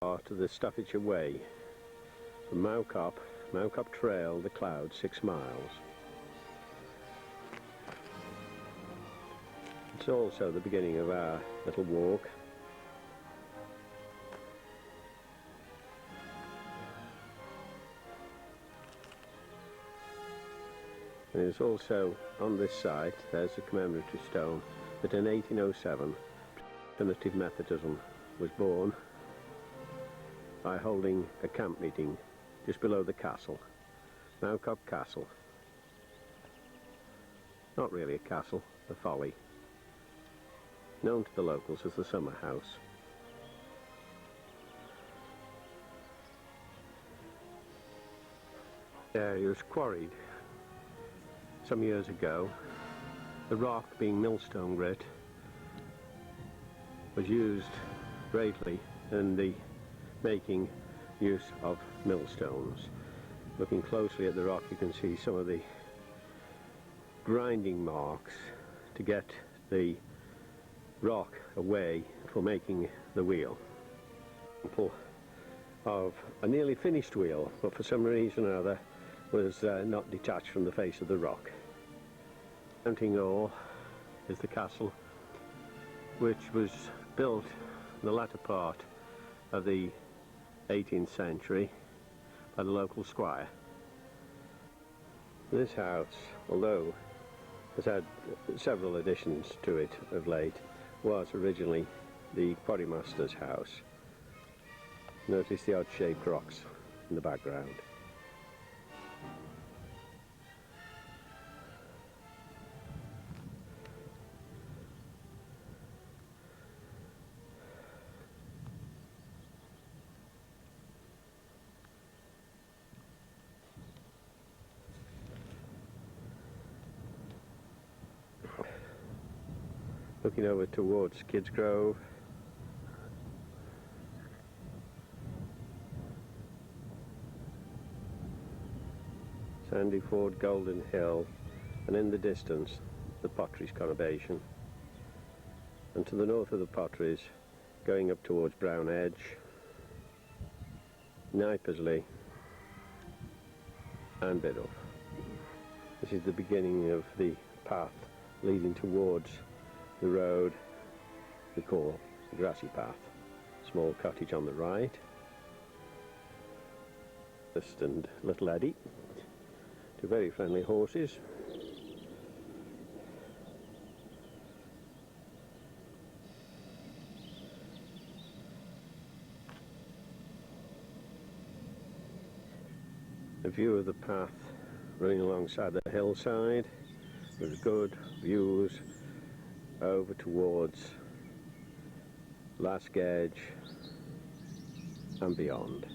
To the Staffordshire Way from Mow Cop Trail, the Clouds, 6 miles. It's also the beginning of our little walk. And it's also on this site there's a commemorative stone that in 1807 primitive Methodism was born by holding a camp meeting just below the castle, Mow Cop Castle. Not really a castle, a folly, known to the locals as the summer house. The area was quarried some years ago. The rock, being millstone grit, was used greatly in the making use of millstones. Looking closely at the rock, you can see some of the grinding marks to get the rock away for making the wheel. Example of a nearly finished wheel, but for some reason or other was not detached from the face of the rock. Mounting Ore is the castle, which was built in the latter part of the 18th century by the local squire. This house, although has had several additions to it of late, was originally the quarrymaster's house. Notice the odd-shaped rocks in the background. Looking over towards Kids Grove, Sandy Ford, Golden Hill, and in the distance the Potteries conurbation, and to the north of the Potteries, going up towards Brown Edge, Knipersley and Biddulph. This is the beginning of the path leading towards the road we call the Grassy Path. Small cottage on the right, and little Eddie, two very friendly horses. A view of the path running alongside the hillside with good views over towards Lask Edge and beyond.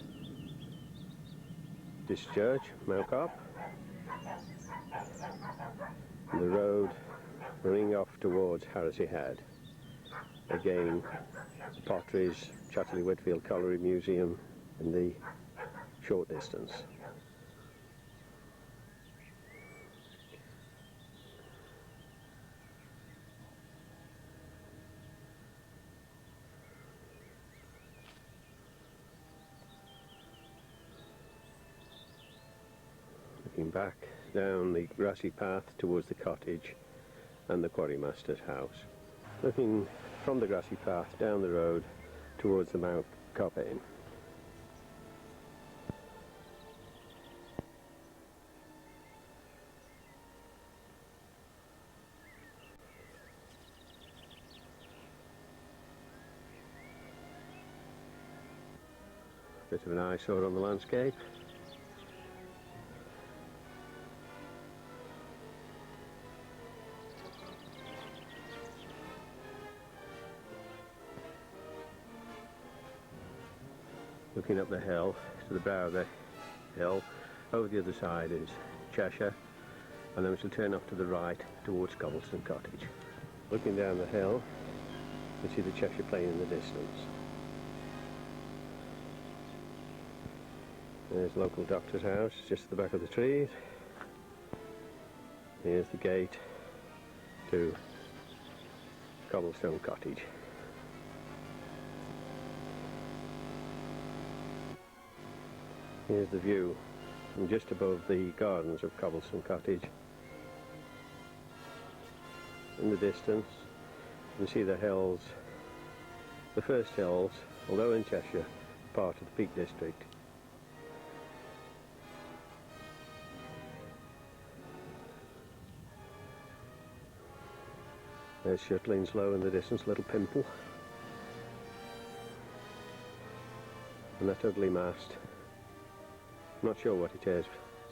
This church, Mow Cop, and the road running off towards Harrisy Head. Again, the Potteries, Chatterley Whitfield Colliery Museum in the short distance. Looking back down the grassy path towards the cottage and the quarrymaster's house. Looking from the grassy path down the road towards the Mow Cop Inn. Bit of an eyesore on the landscape. Looking up the hill to the brow of the hill, over the other side is Cheshire, and then we shall turn off to the right towards Cobblestone Cottage. Looking down the hill, you see the Cheshire Plain in the distance. There's the local doctor's house, just at the back of the trees. Here's the gate to Cobblestone Cottage. Here's the view from just above the gardens of Cobblestone Cottage. In the distance you can see the hills, the first hills, although in Cheshire, part of the Peak District. There's Shutlings Low in the distance, little pimple. And that ugly mast, not sure what it is,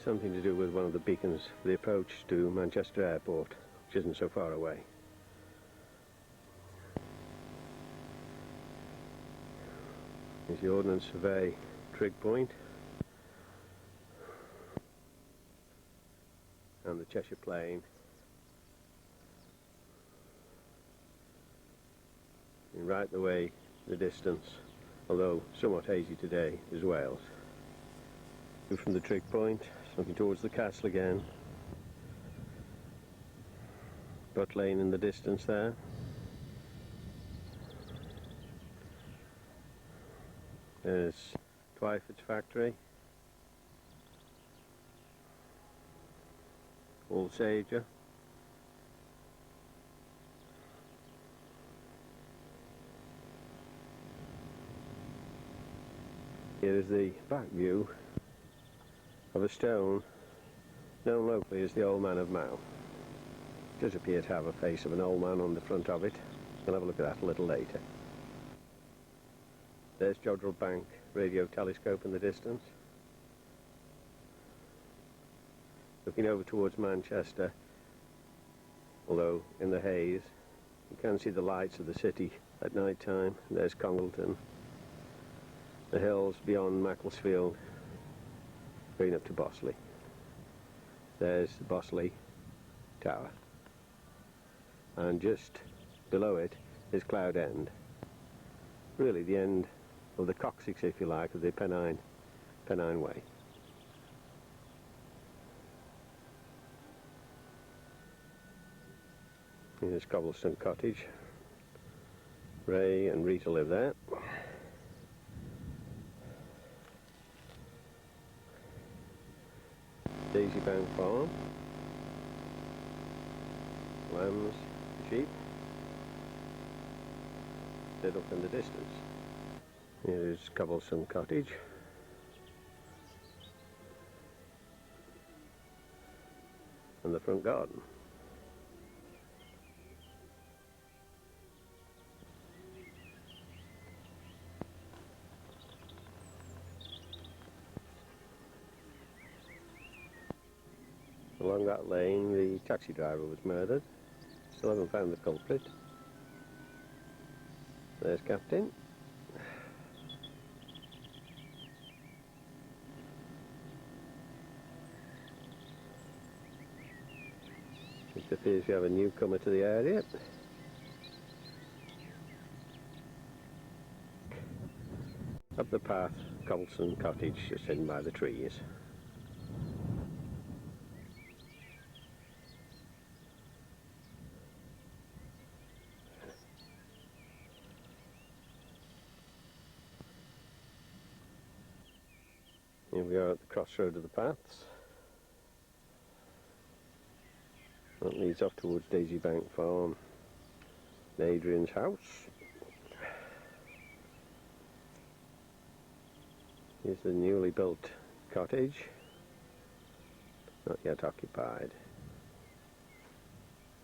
something to do with one of the beacons for the approach to Manchester Airport, which isn't so far away. Here's the Ordnance Survey trig point and the Cheshire Plain. And right the way the distance, although somewhat hazy today, is Wales. From the trig point, looking towards the castle again. Butt Lane in the distance there. There's Twyford's factory. Old Sager. Here is the back view of a stone known locally as the Old Man of Mow. It does appear to have a face of an old man on the front of it. We'll have a look at that a little later. There's Jodrell Bank radio telescope in the distance. Looking over towards Manchester, although in the haze, you can see the lights of the city at night time. There's Congleton, the hills beyond Macclesfield, going up to Bosley. There's the Bosley Tower, and just below it is Cloud End, really the end of the coccyx, if you like, of the Pennine Way. Here's Cobblestone Cottage. Ray and Rita live there. Daisy Bank Farm. Lambs, sheep. Dead up in the distance. Here's Cobblestone Cottage. And the front garden. Along that lane, the taxi driver was murdered. Still haven't found the culprit. There's Captain. It appears we have a newcomer to the area. Up the path, Cobblestone Cottage, just hidden by the trees. Here we are at the crossroad of the paths. That leads off towards Daisy Bank Farm and Adrian's house. Here's the newly built cottage, not yet occupied.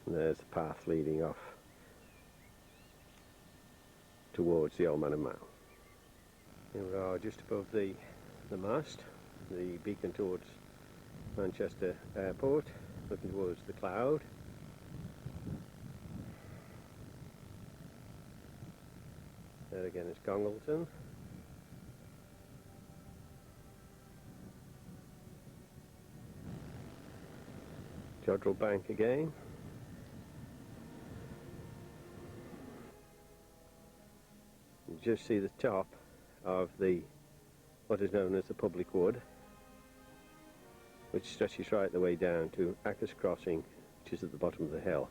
And there's the path leading off towards the Old Man of Mow. Here we are just above the mast, the beacon towards Manchester Airport, looking towards the cloud. There again is Congleton. Jodrell Bank again. You just see the top of what is known as the Public Wood, which stretches right the way down to Ackers Crossing, which is at the bottom of the hill.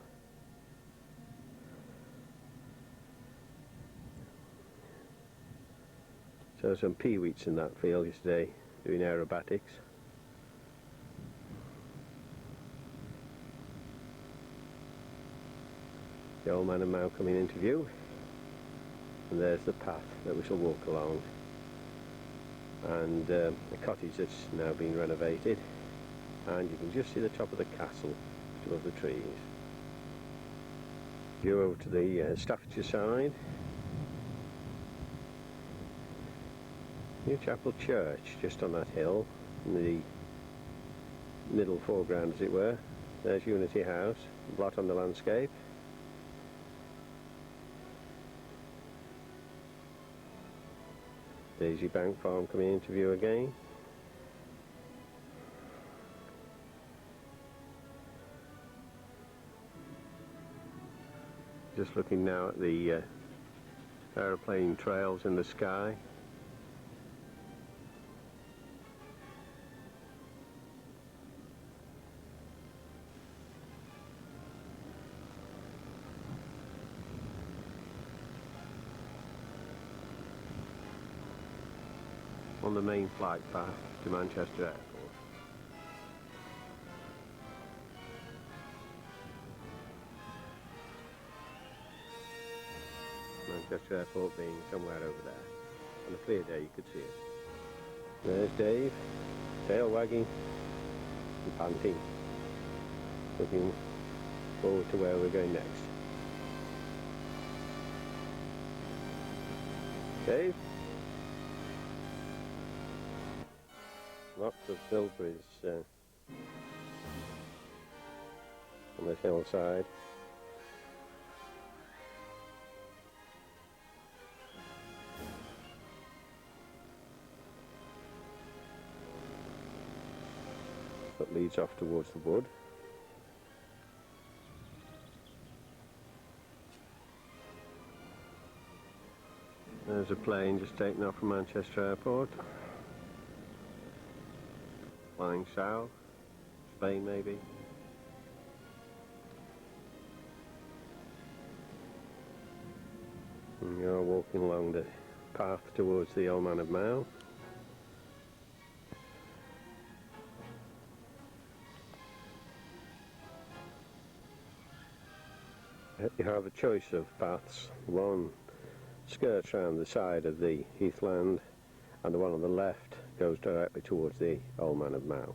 So some peewits in that field yesterday, doing aerobatics. The Old Man of Mow coming into view, and there's the path that we shall walk along, and a cottage that's now been renovated, and you can just see the top of the castle above the trees. View over to the Staffordshire side. New Chapel Church just on that hill in the middle foreground, as it were. There's Unity House, blot on the landscape. Daisy Bank Farm coming into view again. Just looking now at the aeroplane trails in the sky. On the main flight path to Manchester Airport. Manchester Airport being somewhere over there. On a clear day you could see it. There's Dave, tail wagging and panting, looking forward to where we're going next. Dave? Lots of bilberries on this hillside. That leads off towards the wood. There's a plane just taking off from Manchester Airport. Flying south, Spain maybe. And you're walking along the path towards the Old Man of Mow. You have a choice of paths. One skirts round the side of the heathland, and the one on the left goes directly towards the Old Man of Mow.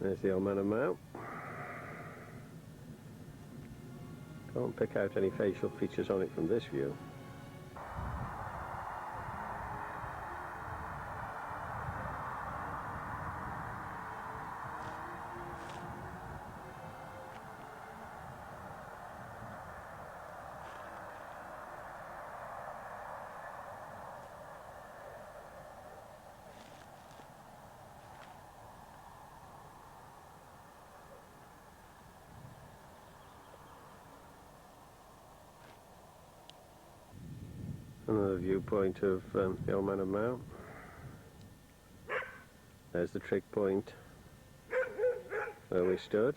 There's the Old Man of Mow. Can't pick out any facial features on it from this view. Another viewpoint of the Old Man of Mow. There's the trig point where we stood.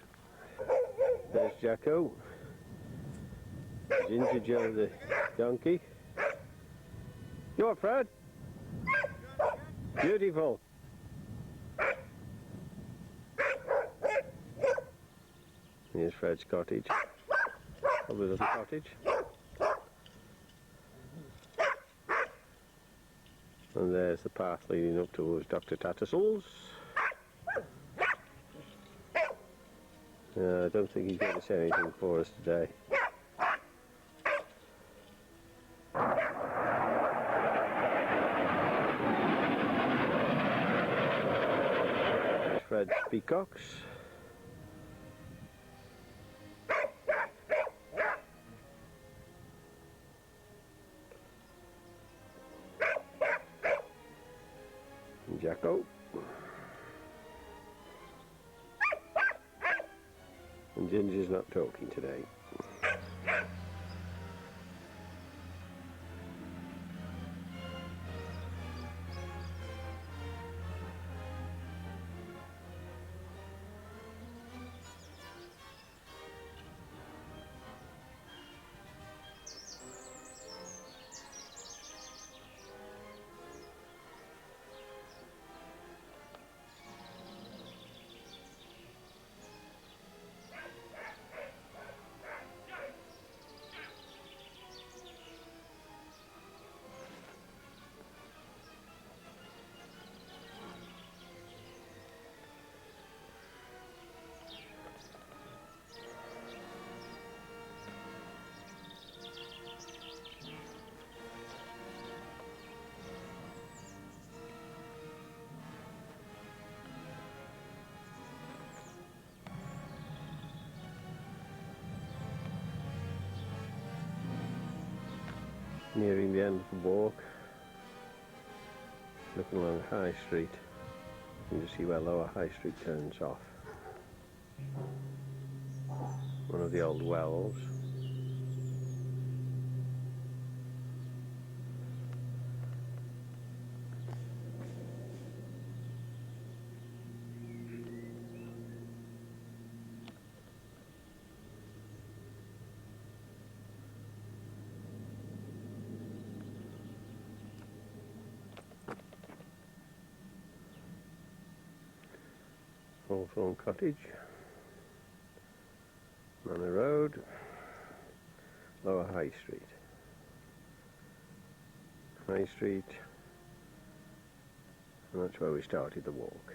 There's Jacko. Ginger Joe the donkey. You what, Fred? Beautiful. Here's Fred's cottage. Probably a little cottage. And there's the path leading up towards Dr. Tattersall's. I don't think he's going to say anything for us today. Fred's peacocks. Jacko. And Ginger's not talking today. Nearing the end of the walk, looking along High Street, you can see where Lower High Street turns off. One of the old wells. Hawthorne Cottage, Manor Road, Lower High Street. High Street, and that's where we started the walk.